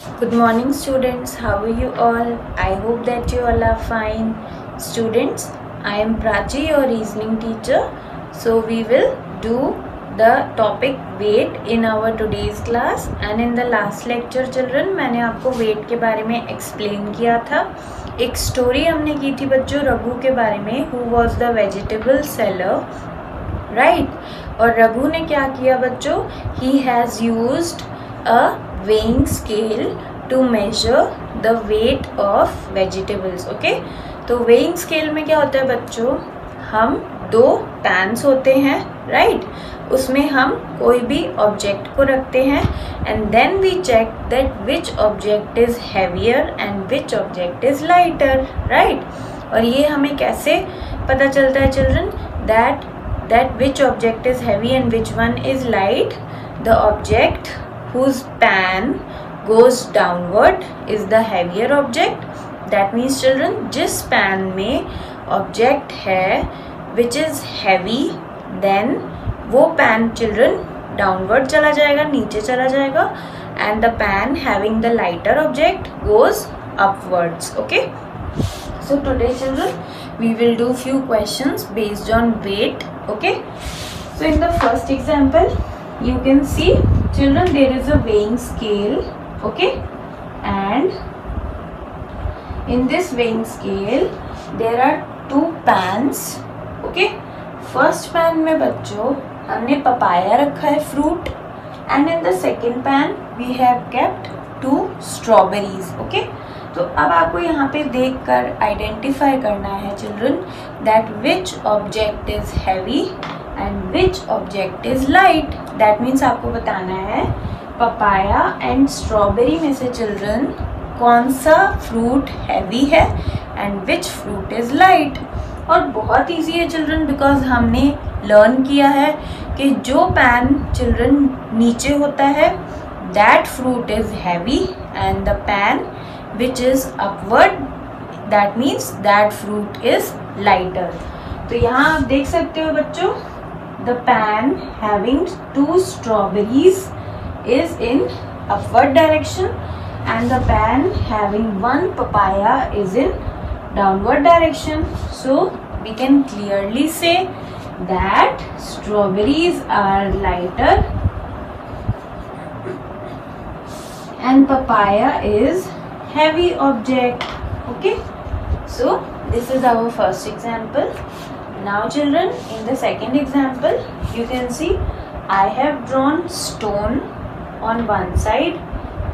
Good morning students, how are you all? I hope that you all are fine. Students, I am Prachi, your reasoning teacher. So we will do the topic weight in our today's class, and in the last lecture children मैंने आपको weight के बारे में explain किया था. एक story हमने की थी बच्चों रघु के बारे में, who was the vegetable seller, right? और रघु ने क्या किया बच्चों? He has used a weighing scale to measure the weight of vegetables. okay? तो weighing scale में क्या होता है बच्चों? हम दो पैन्स होते हैं, right? उसमें हम कोई भी ऑब्जेक्ट को रखते हैं and then we check that which object is heavier and which object is lighter, right? और ये हमें कैसे पता चलता है children? That which object is heavy and which one is light? The object whose pan goes downward is the heavier object. That means children, जिस pan में object है which is heavy, then वो pan children downward चला जाएगा, नीचे चला जाएगा, and the pan having the lighter object goes upwards. okay? So today children we will do few questions based on weight. okay? So in the first example you can see children there is a weighing scale. okay? And in this weighing scale there are two pans. okay? first pan में बच्चों हमने papaya रखा है fruit, and in the second pan we have kept two strawberries. okay? तो अब आपको यहाँ पे देखकर आइडेंटिफाई करना है children that which object is heavy and which object is light. That means आपको बताना है पपाया एंड स्ट्रॉबेरी में से चिल्ड्रन कौन सा फ्रूट हैवी है and which fruit is light. और बहुत इजी है चिल्ड्रन बिकॉज हमने लर्न किया है कि जो पैन चिल्ड्रन नीचे होता है that fruit is heavy and the pan which is upward that means that fruit is lighter. तो यहाँ आप देख सकते हो बच्चों the pan having two strawberries is in upward direction and the pan having one papaya is in downward direction. So we can clearly say that strawberries are lighter and papaya is heavy object. okay? So this is our first example. Now children in the second example you can see I have drawn stone on one side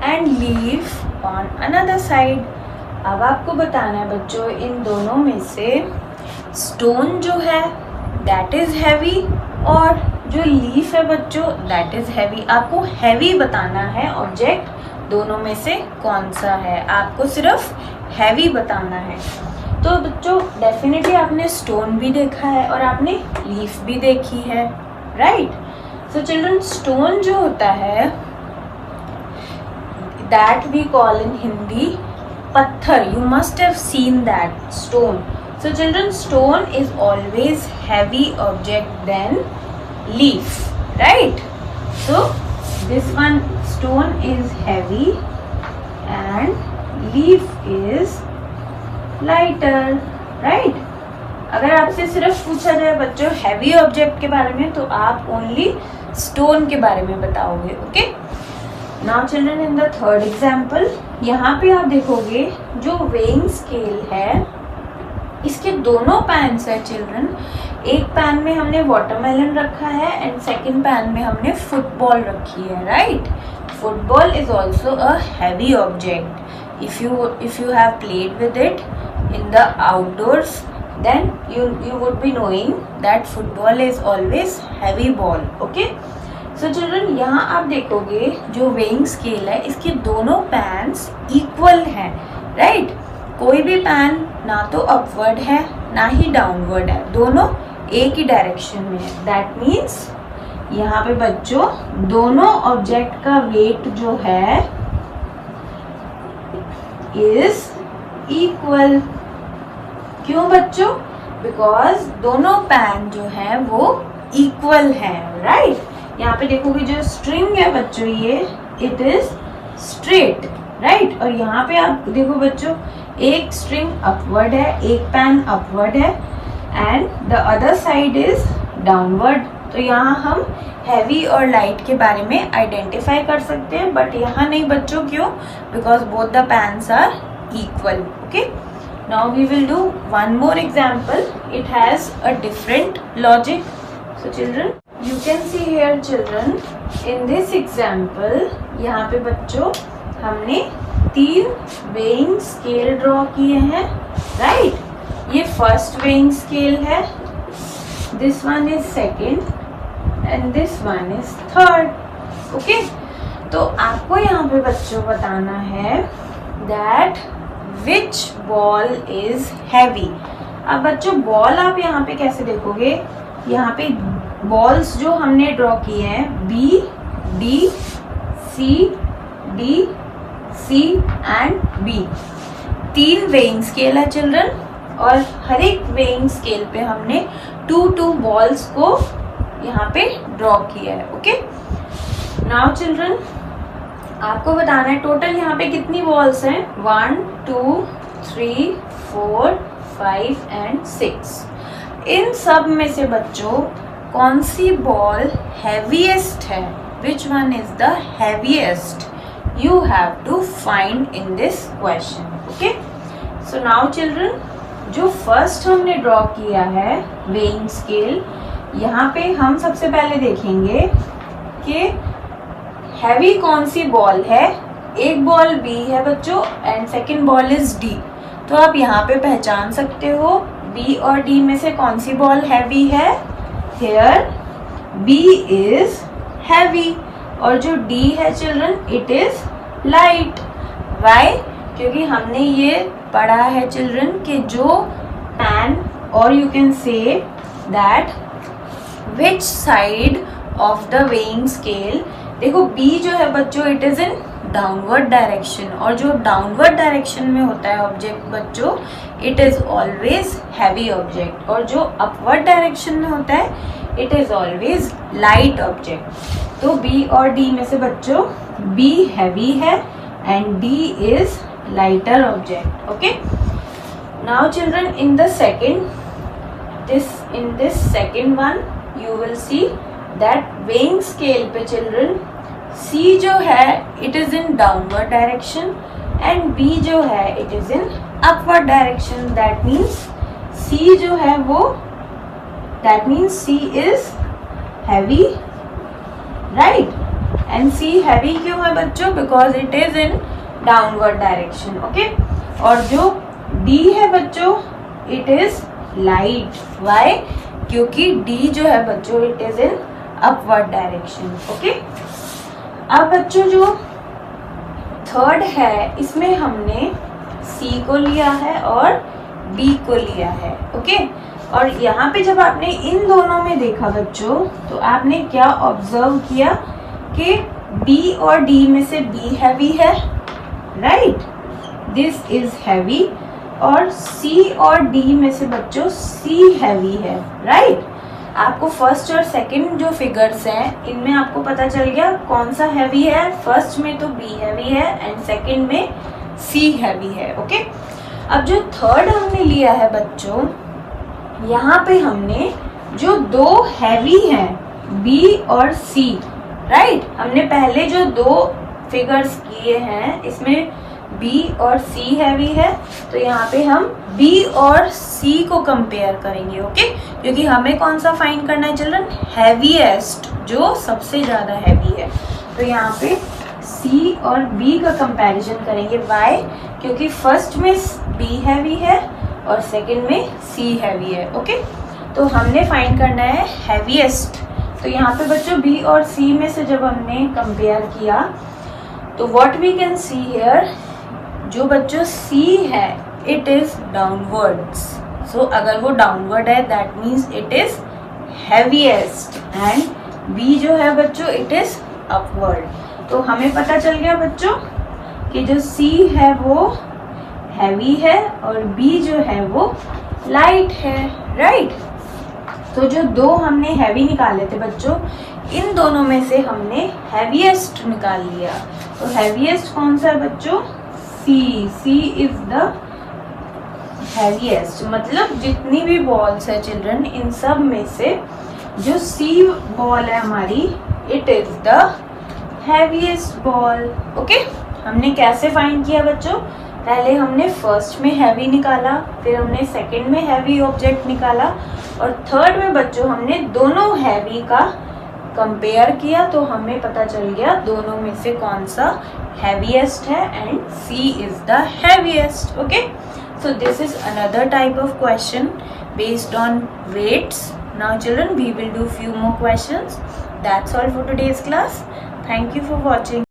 and leaf on another side. अब आपको बताना है बच्चों इन दोनों में से stone जो है that is heavy और जो leaf है बच्चों that is heavy. आपको heavy बताना है ऑब्जेक्ट दोनों में से कौन सा है, आपको सिर्फ हैवी बताना है. तो बच्चों डेफिनेटली आपने स्टोन भी देखा है और आपने लीफ भी देखी है, राइट? सो चिल्ड्रन स्टोन जो होता है that we call in Hindi पत्थर. You must have seen that stone. So children stone is always heavy object than leaf, right? So this one stone is heavy and leaf is lighter, right? अगर आपसे सिर्फ पूछा जाए बच्चों heavy object के बारे में तो आप ओनली स्टोन के बारे में बताओगे. Okay? Now children in the third example यहाँ पे आप देखोगे जो वेइंग स्केल है इसके दोनों पैन्स है चिल्ड्रन. एक पैन में हमने वाटरमेलन रखा है एंड सेकंड पैन में हमने फुटबॉल रखी है, right? Football is also a heavy object. If you have played with it in the outdoors then you would be knowing that football is always heavy ball. okay? so children यहाँ आप देखोगे जो weighing scale है इसके दोनों pans equal हैं, right? कोई भी पैन ना तो अपवर्ड है ना ही डाउनवर्ड है, दोनों एक ही डायरेक्शन में है. दैट मीन्स यहाँ पे बच्चों दोनों ऑब्जेक्ट का वेट जो है इज इक्वल. क्यों बच्चों? बिकॉज दोनों पैन जो है वो इक्वल है, राइट? यहाँ पे देखोगे जो स्ट्रिंग है बच्चों ये इट इज स्ट्रेट, राइट। और यहाँ पे आप देखो बच्चों, एक स्ट्रिंग अपवर्ड है, एक पैन अपवर्ड है and the other side is downward. तो यहाँ हम हैवी और लाइट के बारे में आइडेंटिफाई कर सकते हैं, बट यहाँ नहीं बच्चों, क्यों? Because both the pans are equal. Okay, now we will do one more example. It has a different logic. So children, you can see here children, in this example यहाँ पे बच्चों हमने 3 वेइंग स्केल ड्रॉ किए हैं, right. ये first weighing scale है, this one is second and this one is third. Okay, तो आपको यहाँ पे बच्चों बताना है that which ball is heavy. अब बच्चों बॉल आप यहाँ पे कैसे देखोगे, यहाँ पे बॉल्स जो हमने ड्रॉ किए हैं B D C D C and B, 3 weighing scale है चिल्ड्रन, और हर एक वेइंग स्केल पे हमने 2 बॉल्स को यहाँ पे ड्रॉ किया है. ओके, नाउ चिल्ड्रन आपको बताना है टोटल यहाँ पे कितनी बॉल्स हैं. 1 2 3 4 5 एंड 6. इन सब में से बच्चों कौन सी बॉल हैवीएस्ट है, which one is the heaviest, you have to find in this question. Okay, so now children, जो फर्स्ट हमने ड्रॉ किया है वेइंग स्केल, यहाँ पे हम सबसे पहले देखेंगे कि हैवी कौन सी बॉल है. एक बॉल बी है बच्चों and second ball is D. तो आप यहाँ पे पहचान सकते हो बी और डी में से कौन सी बॉल हैवी है. हियर बी इज हैवी और जो D है children it is light. Why? क्योंकि हमने ये पढ़ा है चिल्ड्रन कि जो पैन और you can say that which side of the weighing scale, देखो B जो है बच्चों it is in downward direction, और जो डाउनवर्ड डायरेक्शन में होता है ऑब्जेक्ट बच्चों it is always heavy object, और जो अपवर्ड डायरेक्शन में होता है it is always light object. तो B और D में से बच्चों B हैवी है and D is lighter object. Okay, now children in the second second one you will see that weighing scale पे चिल्ड्रन C जो है it is in downward direction and B जो है it is in upward direction. That means C जो है वो C is heavy, right? And C heavy क्यों है बच्चों? Because it is in downward direction. Okay? और जो D है बच्चों it is light. Why? क्योंकि D जो है बच्चों it is in upward direction. Okay? अब बच्चों जो थर्ड है इसमें हमने C को लिया है और B को लिया है. ओके, और यहाँ पे जब आपने इन दोनों में देखा बच्चों तो आपने क्या ऑब्जर्व किया कि B और D में से B हैवी है, राइट, दिस इज हैवी, और C और D में से बच्चों C हैवी है, राइट. आपको फर्स्ट और सेकंड जो फिगर्स हैं इनमें आपको पता चल गया कौन सा हैवी है. फर्स्ट में तो B हैवी है एंड सेकंड में C हैवी है. ओके, अब जो थर्ड हमने लिया है बच्चों यहाँ पे हमने जो 2 हैवी हैं B और C, राइट, हमने पहले जो 2 फिगर्स किए हैं इसमें B और C हैवी है, तो यहाँ पे हम B और C को कंपेयर करेंगे. ओके, क्योंकि हमें कौन सा फाइंड करना है चिल्ड्रन, हैवीएस्ट, जो सबसे ज़्यादा हैवी है. तो यहाँ पे C और B का कंपैरिजन करेंगे. वाई? क्योंकि फर्स्ट में B हैवी है और सेकंड में C हैवी है. ओके, तो हमने फाइंड करना है हैवीएस्ट. तो यहाँ पे बच्चों B और C में से जब हमने कंपेयर किया तो what we can see here, जो बच्चों C है इट इज डाउनवर्ड्स. सो अगर वो डाउनवर्ड है that means it is heaviest and B जो है बच्चों इट इज अपवर्ड. तो हमें पता चल गया बच्चों कि जो C है वो हैवी है और B जो है वो लाइट है, राइट. तो जो 2 हमने हैवी निकाले थे बच्चों इन दोनों में से हमने हैवीएस्ट निकाल लिया. तो हैवीएस्ट कौन सा है बच्चों? सी इज द हैवीएस्ट। मतलब जितनी भी बॉल्स है चिल्ड्रन, इन सब में से जो सी बॉल है हमारी, it is the heaviest ball. Okay, हमने कैसे फाइंड किया बच्चों? पहले हमने फर्स्ट में हैवी निकाला, फिर हमने सेकंड में हैवी ऑब्जेक्ट निकाला, और थर्ड में बच्चों हमने दोनों हैवी का कंपेयर किया, तो हमें पता चल गया दोनों में से कौन सा हैवीएस्ट है, and C is the heaviest. Okay, so this is another type of question based on weights. Now children, we will do few more questions. That's all for today's class. Thank you for watching.